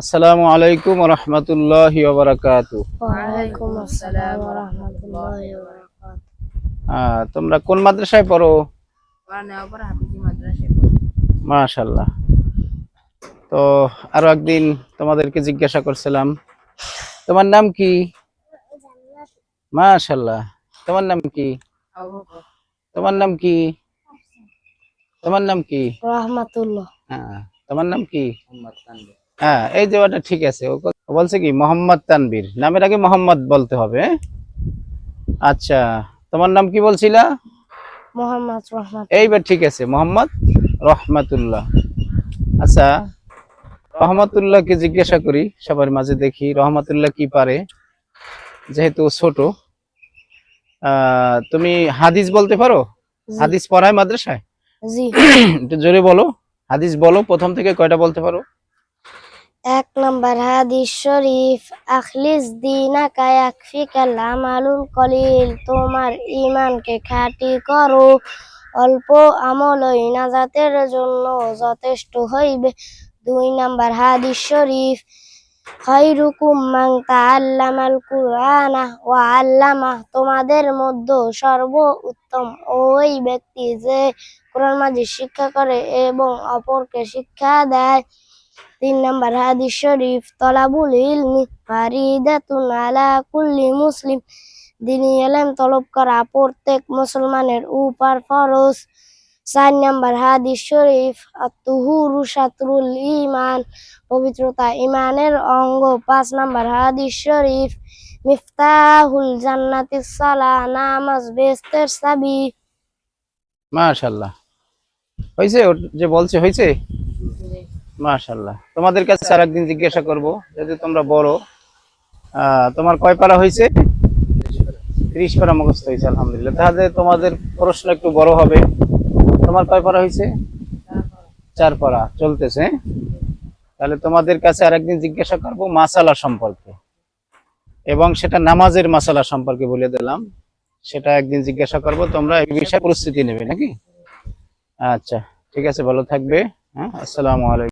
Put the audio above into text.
আসসালামু আলাইকুম ওয়া রাহমাতুল্লাহি ওয়া বারাকাতুহু। ওয়ালাইকুম আসসালাম ওয়া রাহমাতুল্লাহি ওয়া বারাকাতুহু। তোমরা কোন মাদ্রাসায় পড়ো? নেওয়াপাড়া হাফিজি মাদ্রাসায় পড়ি। মাশাআল্লাহ। তো আরো একদিন তোমাদেরকে জিজ্ঞাসা করছিলাম, তোমার নাম কি? মাশাআল্লাহ। তোমার নাম কি? তোমার নাম কি? তোমার নাম কি? রাহমাতুল্লাহ। হ্যাঁ, তোমার নাম কি? হ্যাঁ, এই যে ওটা ঠিক আছে। ও বলছে কি মোহাম্মদ তানবীর, নামের আগে মোহাম্মদ বলতে হবে। আচ্ছা, তোমার নাম কি বলছিলা? মোহাম্মদ রহমাত। এইবার ঠিক আছে, মোহাম্মদ রহমাতুল্লাহ। আচ্ছা, রহমাতুল্লাহকে জিজ্ঞাসা করি সবার মাঝে, দেখি রহমাতুল্লাহ কি পারে, যেহেতু ছোট। তুমি হাদিস বলতে পারো? হাদিস পড়ায় মাদ্রাসায়? জি। একটু জোরে বলো, হাদিস বলো, প্রথম থেকে কয়টা বলতে পারো? 1 নাম্বার হাদিস শরীফ, আখলিস দীনাকা ইয়াকফিকাল আমালুল কলিল, তোমার ঈমানকে খাঁটি করো, অল্প আমলই নাজাতের জন্য যথেষ্ট হইবে। 2 নাম্বার হাদিস শরীফ, খায়রুকুম মান তাআল্লামাল কুরআনা ওয়া আল্লামা, তোমাদের মধ্যে সর্বোত্তম ওই ব্যক্তি যে কোরআন মাজিদ শিক্ষা করে এবং অপরকে শিক্ষা দেয়। 3 নাম্বার হাদিস শরীফ, তলাবুল ইলমি ফারিদাতুন আলা কুল্লি মুসলিম, দ্বীনি ইলম তলব করা প্রত্যেক মুসলমানের উপর ফরজ। 4 নাম্বার হাদিস শরীফ, আত-তুহুরু শাতরুল ঈমান, পবিত্রতা ঈমানের অঙ্গ। 5 নাম্বার হাদিস শরীফ, মিফতাহুল জান্নাতিস সালাহ, নামাজ বেহেশতের চাবি। মাশাআল্লাহ। হয়েছে? যে বলছে হয়েছে? মাশাআল্লাহ। তোমাদের কাছে আর একদিন জিজ্ঞাসা করব, যদি তোমরা বড়, তোমার কয় পারা হয়েছে? 30 পারা মুখস্থ হয়েছে, আলহামদুলিল্লাহ। তাহলে তোমাদের প্রশ্ন একটু বড় হবে। তোমার কয় পারা হয়েছে? 4 পারা চলতেছে। তাহলে তোমাদের কাছে আর একদিন জিজ্ঞাসা করব মাসালা সম্পর্কে, এবং সেটা নামাজের মাসালা সম্পর্কে বলে দিলাম। সেটা একদিন জিজ্ঞাসা করব, তোমরা এই বিষয়ে প্রস্তুতি নেবে নাকি? আচ্ছা, ঠিক আছে, ভালো থাকবে। হ্যাঁ, আসসালামু আলাইকুম।